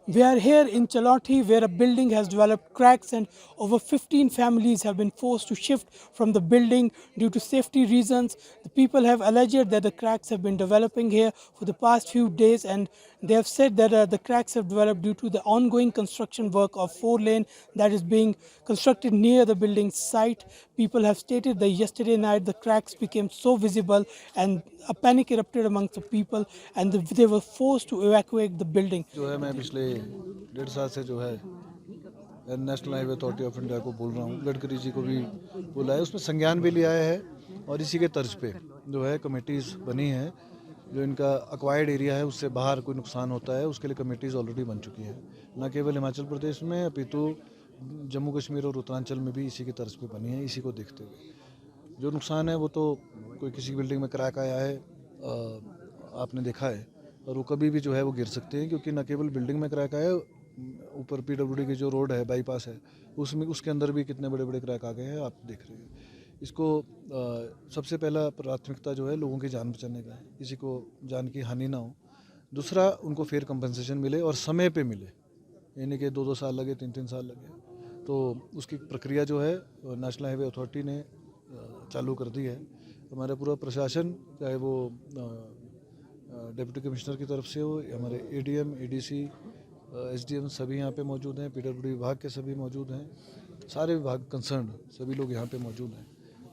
We are here in Chalauthi where a building has developed cracks and over 15 families have been forced to shift from the building due to safety reasons. The people have alleged that the cracks have been developing here for the past few days, and they have said that the cracks have developed due to the ongoing construction work of 4 lane that is being constructed near the building site. People have stated that yesterday night the cracks became so visible and a panic erupted amongst the people, and they were forced to evacuate the building. जो है मैं पिछले 1.5 साल से जो है national highway authority of India को बोल रहा हूँ, गडकरी जी को भी बोला है, उसमें संज्ञान भी लिया है और इसी के तर्ज पे जो है कमेटीज़ बनी हैं। जो इनका अक्वायर्ड एरिया है उससे बाहर कोई नुकसान होता है उसके लिए कमेटीज़ ऑलरेडी बन चुकी हैं, न केवल हिमाचल प्रदेश में अपितु जम्मू कश्मीर और उत्तरांचल में भी इसी की तर्ज पे बनी है। इसी को देखते हुए जो नुकसान है वो तो कोई किसी बिल्डिंग में क्रैक आया है आपने देखा है, और वो कभी भी जो है वो गिर सकते हैं, क्योंकि न केवल बिल्डिंग में क्रैक आया, ऊपर पीडब्ल्यूडी की जो रोड है, बाईपास है, उसमें उसके अंदर भी कितने बड़े बड़े क्रैक आ गए हैं आप देख रहे हैं। इसको सबसे पहला प्राथमिकता जो है लोगों की जान बचाने का है, किसी को जान की हानि ना हो। दूसरा, उनको फेयर कंपनसेशन मिले और समय पे मिले, यानी कि 2-2 साल लगे, 3-3 साल लगे, तो उसकी प्रक्रिया जो है नेशनल हाईवे अथॉरिटी ने चालू कर दी है। हमारा पूरा प्रशासन, चाहे वो डिप्टी कमिश्नर की तरफ से हो, हमारे एडीएम, एडीसी, एसडीएम सभी यहाँ पे मौजूद हैं, पीडब्ल्यूडी विभाग के सभी मौजूद हैं, सारे विभाग कंसर्न सभी लोग यहाँ पे मौजूद हैं,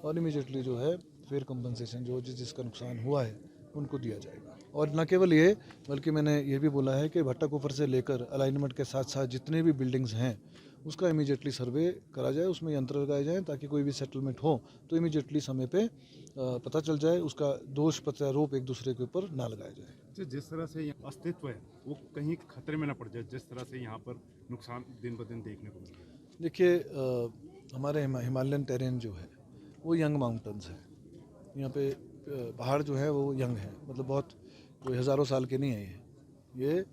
और इमीडिएटली जो है फेयर कंपनसेशन जो जिसका नुकसान हुआ है उनको दिया जाएगा। और न केवल ये, बल्कि मैंने ये भी बोला है कि भट्टा कुफर से लेकर अलाइनमेंट के साथ साथ जितने भी बिल्डिंग्स हैं उसका इमीडिएटली सर्वे करा जाए, उसमें यंत्र लगाए जाएँ, ताकि कोई भी सेटलमेंट हो तो इमीडिएटली समय पे पता चल जाए, उसका दोष प्रत्यारोप एक दूसरे के ऊपर ना लगाया जाए। जिस तरह से यहाँ अस्तित्व है वो कहीं खतरे में ना पड़ जाए, जिस तरह से यहाँ पर नुकसान दिन ब दिन देखने को मिल रहा है। देखिए, हमारे हिमालयन टेरेन जो है वो यंग माउंटेन्स है, यहाँ पे पहाड़ जो है वो यंग है, मतलब बहुत कोई हज़ारों साल के नहीं है, ये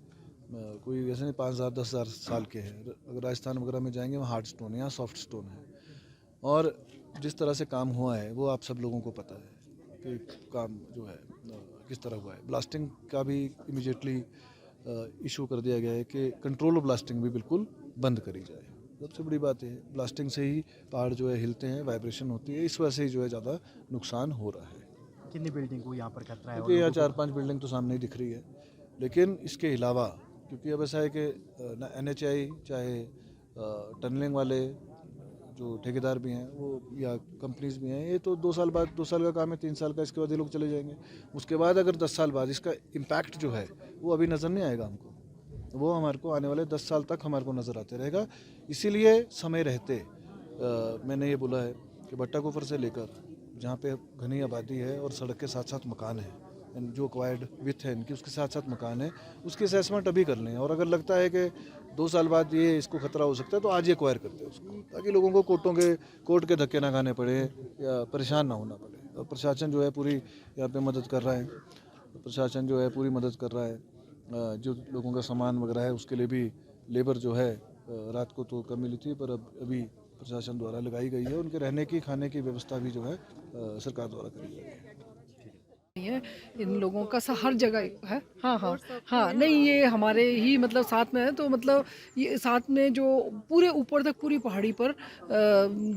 कोई ऐसे नहीं 5,000 10,000 साल के हैं। अगर राजस्थान वगैरह में जाएंगे वहाँ हार्ड स्टोन है, यहाँ सॉफ्ट स्टोन है, और जिस तरह से काम हुआ है वो आप सब लोगों को पता है कि काम जो है किस तरह हुआ है। ब्लास्टिंग का भी इमीडिएटली इशू कर दिया गया है कि कंट्रोल ऑफ ब्लास्टिंग भी बिल्कुल बंद करी जाए। सबसे बड़ी बात है, ब्लास्टिंग से ही पहाड़ जो है हिलते हैं, वाइब्रेशन होती है, इस वजह से ही जो है ज़्यादा नुकसान हो रहा है। कितनी बिल्डिंग को यहाँ पर खतरा है? क्योंकि यहाँ 4-5 बिल्डिंग तो सामने ही दिख रही है, लेकिन इसके अलावा क्योंकि अब ऐसा है कि NHAI चाहे टनलिंग वाले जो ठेकेदार भी हैं वो या कंपनीज भी हैं, ये तो 2 साल बाद, 2 साल का काम है, 3 साल का, इसके बाद ये लोग चले जाएंगे। उसके बाद अगर 10 साल बाद इसका इम्पैक्ट जो है वो अभी नज़र नहीं आएगा हमको, वो हमारे को आने वाले 10 साल तक हमारे को नज़र आते रहेगा। इसीलिए समय रहते मैंने ये बोला है कि भट्टा कुफर से लेकर जहाँ पे घनी आबादी है और सड़क के साथ साथ मकान है, जो अक्वायर्ड विथ है इनकी, उसके साथ साथ मकान है, उसकी असेसमेंट अभी कर लें, और अगर लगता है कि 2 साल बाद ये इसको खतरा हो सकता है तो आज ही एक्वायर करते हैं उसको, ताकि लोगों को कोर्ट के धक्के ना खाने पड़े या परेशान ना होना पड़े। और प्रशासन जो है पूरी यहाँ पे मदद कर रहा है, प्रशासन जो है पूरी मदद कर रहा है। जो लोगों का सामान वगैरह है उसके लिए भी लेबर जो है रात को तो कम मिली थी, पर अब अभी प्रशासन द्वारा लगाई गई है, उनके रहने की खाने की व्यवस्था भी जो है सरकार द्वारा करी गई है। है इन लोगों का हर जगह है। हाँ हाँ हाँ, नहीं ये हमारे ही मतलब साथ में है, तो मतलब ये साथ में जो पूरे ऊपर तक पूरी पहाड़ी पर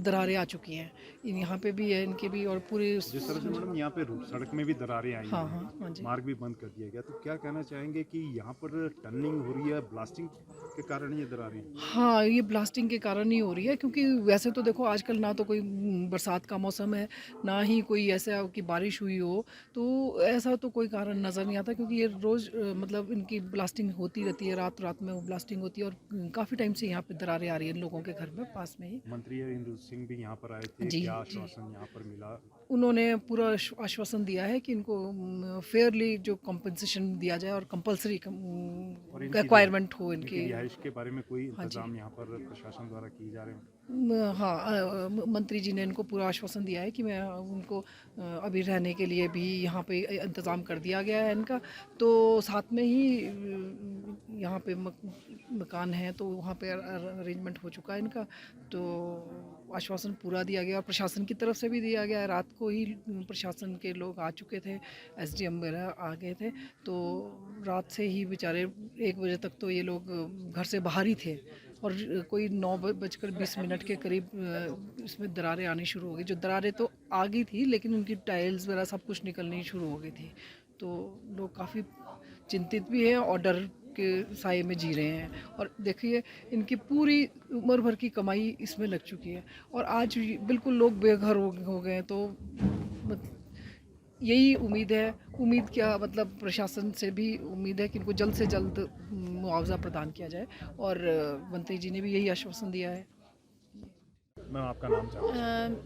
दरारें आ चुकी हैं, यहाँ पे भी है इनके भी, और पूरे जिस तरह से मैडम यहाँ पे सड़क में भी दरारें आई हाँ हैं, हाँ हाँ जी, मार्ग भी बंद कर दिया गया, तो क्या कहना चाहेंगे कि यहाँ पर टनलिंग हो रही है ब्लास्टिंग के कारण ये दरारें? हाँ ये ब्लास्टिंग के कारण ही हो रही है, क्योंकि वैसे तो देखो आजकल ना तो कोई बरसात का मौसम है, ना ही कोई ऐसा कि बारिश हुई हो, तो ऐसा तो कोई कारण नज़र नहीं आता, क्योंकि ये रोज़ मतलब इनकी ब्लास्टिंग होती रहती है, रात रात में वो ब्लास्टिंग होती है, और काफ़ी टाइम से यहाँ पे दरारें आ रही हैं लोगों के घर में पास में ही। मंत्री इंद्र सिंह भी यहाँ पर आए थे, जी क्या जी, आश्वासन यहाँ पर मिला? उन्होंने पूरा आश्वासन दिया है कि इनको फेयरली जो कंपनसेशन दिया जाए और कंपलसरी और इनकी रिक्वायरमेंट हो इनकी इनके। रिहाइश के बारे में कोई हाँ जी, इंतजाम यहाँ पर प्रशासन द्वारा किए जा रहे हैं? हाँ मंत्री जी ने इनको पूरा आश्वासन दिया है कि मैं उनको अभी रहने के लिए भी यहाँ पे इंतज़ाम कर दिया गया है इनका, तो साथ में ही यहाँ पे मकान है तो वहाँ पे अरेंजमेंट हो चुका है इनका, तो आश्वासन पूरा दिया गया और प्रशासन की तरफ से भी दिया गया है। रात को ही प्रशासन के लोग आ चुके थे, एसडीएम वगैरह आ गए थे, तो रात से ही बेचारे 1 बजे तक तो ये लोग घर से बाहर ही थे और कोई 9:20 के करीब इसमें दरारें आनी शुरू हो गई। जो दरारें तो आ गई थी लेकिन उनकी टाइल्स वगैरह सब कुछ निकलनी शुरू हो गई थी, तो लोग काफ़ी चिंतित भी हैं और डर के साए में जी रहे हैं। और देखिए इनकी पूरी उम्र भर की कमाई इसमें लग चुकी है और आज बिल्कुल लोग बेघर हो गए हैं। तो यही उम्मीद क्या मतलब प्रशासन से भी उम्मीद है कि इनको जल्द से जल्द मुआवजा प्रदान किया जाए और मंत्री जी ने भी यही आश्वासन दिया है। मैम आपका नाम चाहूँ?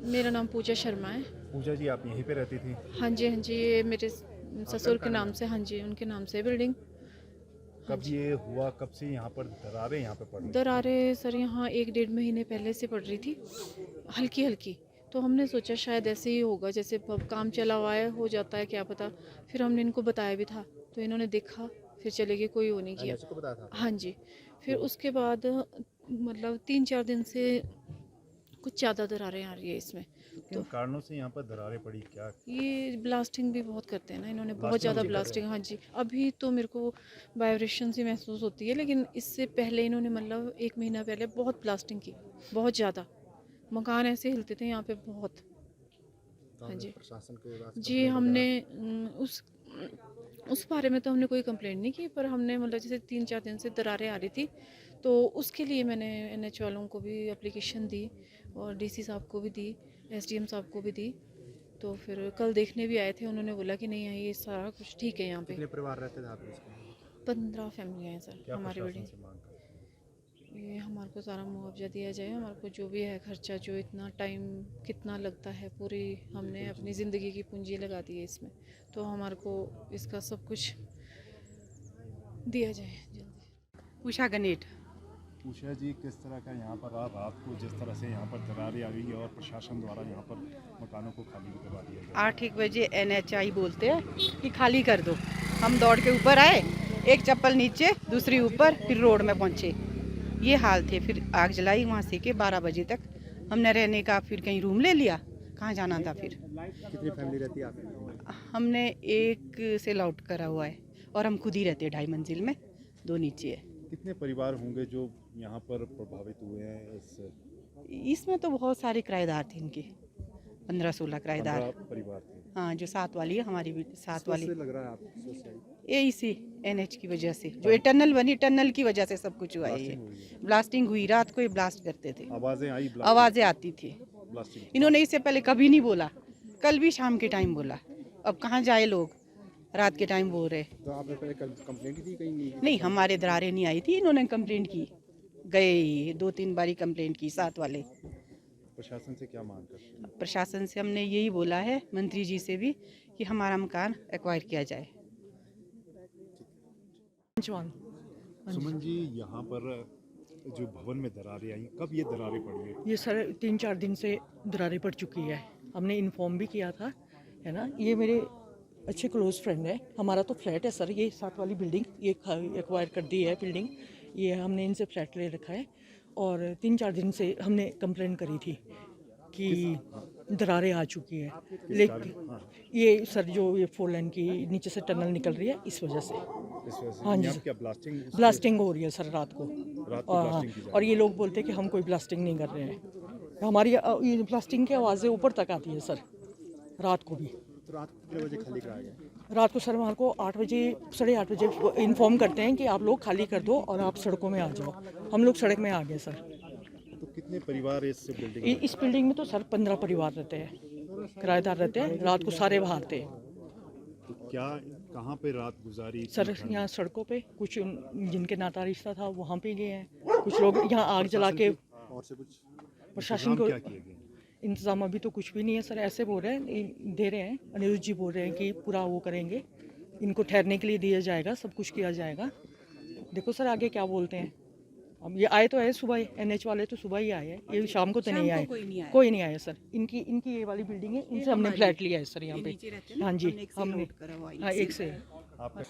मेरा नाम पूजा शर्मा है। पूजा जी आप यहीं पे रहती थी? हाँ जी, ये मेरे ससुर के नाम से, हाँ जी, उनके नाम से बिल्डिंग। कब ये हुआ, कब से यहाँ पर दरारें यहाँ पे पड़ रही? दरारें सर यहाँ 1-1.5 महीने पहले से पड़ रही थी, हल्की हल्की। तो हमने सोचा शायद ऐसे ही होगा, जैसे काम चला हुआ है, हो जाता है क्या पता। फिर हमने इनको बताया भी था तो इन्होंने देखा, फिर चले गए, कोई वो नहीं किया। को बताया था? हाँ जी। फिर उसके बाद मतलब 3-4 दिन से कुछ ज़्यादा दरारें आ रही है इसमें। किन कारणों से यहाँ पर दरारें पड़ी, क्या? ये ब्लास्टिंग भी बहुत करते हैं ना इन्होंने, बहुत ज़्यादा ब्लास्टिंग। हाँ जी, अभी तो मेरे को वाइब्रेशन सी महसूस होती है, लेकिन इससे पहले इन्होंने मतलब 1 महीना पहले बहुत ब्लास्टिंग की, बहुत ज़्यादा। मकान ऐसे हिलते थे यहाँ पे बहुत। हाँ जी प्रशासन के पास जी, हमने उस बारे में तो हमने कोई कंप्लेंट नहीं की, पर हमने मतलब जैसे 3-4 दिन से दरारें आ रही थी तो उसके लिए मैंने NH वालों को भी एप्लीकेशन दी और DC साहब को भी दी, SDM साहब को भी दी। तो फिर कल देखने भी आए थे, उन्होंने बोला कि नहीं ये सारा कुछ ठीक है यहाँ पे। कितने परिवार रहते थे आप इसमें? 15 फैमिलियाँ हैं सर क्या हमारी प्रशासन बिल्डिंग। से मांग कर? ये हमारे को सारा मुआवजा दिया जाए, हमारे को जो भी है खर्चा, जो इतना टाइम कितना लगता है, पूरी हमने अपनी ज़िंदगी की पूंजी लगा दी है इसमें, तो हमारे को इसका सब कुछ दिया जाए जल्दी। उषा गनेट। उषा जी किस तरह का यहाँ पर रात को जिस तरह से यहाँ पर दरारें आ गई और प्रशासन द्वारा यहाँ पर मकानों को खाली करवा दिया गया? 8-1 बजे NHI बोलते हैं कि खाली कर दो। हम दौड़ के ऊपर आए, एक चप्पल नीचे दूसरी ऊपर, फिर रोड में पहुँचे। ये हाल थे। फिर आग जलाई वहाँ से के 12 बजे तक हमने रहने का, फिर कहीं रूम ले लिया, कहाँ जाना था फिर। कितनी फैमिली रहती है आपकी? हमने एक से लॉट करा हुआ है और हम खुद ही रहते हैं 2.5 मंजिल में, 2 नीचे है। कितने परिवार होंगे जो यहाँ पर प्रभावित हुए हैं इससे? इसमें तो बहुत सारे किराएदार थे इनके, 15-16 किराएदार। 15 परिवार थे। हाँ, जो 7 वाली है, हमारी भी 7 वाली। लग रहा है आपको? ये इसी NH की वजह से, जो टनल बनी, टनल की वजह से सब कुछ हुआ है। ये ब्लास्टिंग हुई, रात को ही ब्लास्ट करते थे, आवाजें आई, आवाज़ें आती थी। ब्लास्टिंग। इन्होंने इससे पहले कभी नहीं बोला, कल भी शाम के टाइम बोला। अब कहाँ जाए लोग, रात के टाइम बोल रहे। तो आपने पहले कंप्लेंट की थी कहीं? नहीं, हमारे दरारें नहीं आई थी, इन्होंने कंप्लेंट की, गए 2-3 बारी कंप्लेंट की 7 वाले। प्रशासन से क्या मांग कर? प्रशासन से हमने यही बोला है, मंत्री जी से भी, कि हमारा मकान एक्वायर किया जाए। सुमन जी, यहाँ पर जो भवन में दरारें आई, कब ये दरारें पड़ी है? ये सर 3-4 दिन से दरारें पड़ चुकी है। हमने इन्फॉर्म भी किया था, है ना। ये मेरे अच्छे क्लोज फ्रेंड है। हमारा तो फ्लैट है सर, ये 7 वाली बिल्डिंग, ये एक्वायर कर दी है बिल्डिंग। ये हमने इनसे फ्लैट ले रखा है और 3-4 दिन से हमने कंप्लेंट करी थी कि दरारें आ चुकी है। लेकिन ये सर जो ये 4 लाइन की नीचे से टनल निकल रही है, इस वजह से। हाँ जी, क्या ब्लास्टिंग हो रही है सर रात को। हाँ, और ये लोग बोलते हैं कि हम कोई ब्लास्टिंग नहीं कर रहे हैं। हमारी ये ब्लास्टिंग की आवाज़ें ऊपर तक आती है सर, रात को भी। तो रात को कितने बजे खाली कराया गया? रात को सर हमारे को 8 बजे, 8:30 बजे इन्फॉर्म करते हैं कि आप लोग खाली कर दो और आप सड़कों में आ जाओ। हम लोग सड़क में आ गए सर। तो कितने परिवार इस बिल्डिंग में? इस बिल्डिंग में तो सर 15 परिवार रहते हैं, किराएदार रहते हैं। रात को सारे बाहर थे तो क्या कहाँ पे रात गुजारी? सर, यहाँ सड़कों पे। कुछ जिनके नाता रिश्ता था वहाँ पे गए हैं, कुछ लोग यहाँ आग जला के। और से कुछ प्रशासन को क्या किए गए? इंतज़ाम अभी तो कुछ भी नहीं है सर, ऐसे बोल रहे हैं, दे रहे हैं, अनिरुद्ध जी बोल रहे हैं कि पूरा वो करेंगे, इनको ठहरने के लिए दिया जाएगा, सब कुछ किया जाएगा। देखो सर आगे क्या बोलते हैं। अब ये आए तो आए सुबह ही, NH वाले तो सुबह ही आए हैं, ये शाम को तो नहीं आए, कोई नहीं आया सर। इनकी ये वाली बिल्डिंग है, इनसे हमने फ्लैट लिया है सर यहाँ पे। हाँ जी, हमने, हाँ, एक से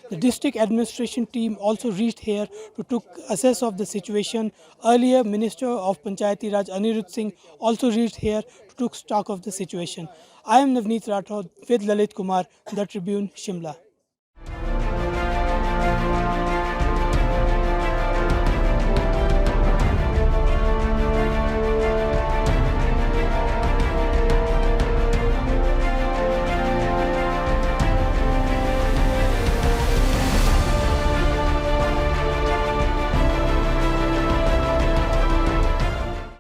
The district administration team also reached here to took assess of the situation. Earlier, Minister of Panchayati Raj Anirudh Singh also reached here to took stock of the situation. I am Navneet Rathod with Lalit Kumar, The Tribune, Shimla.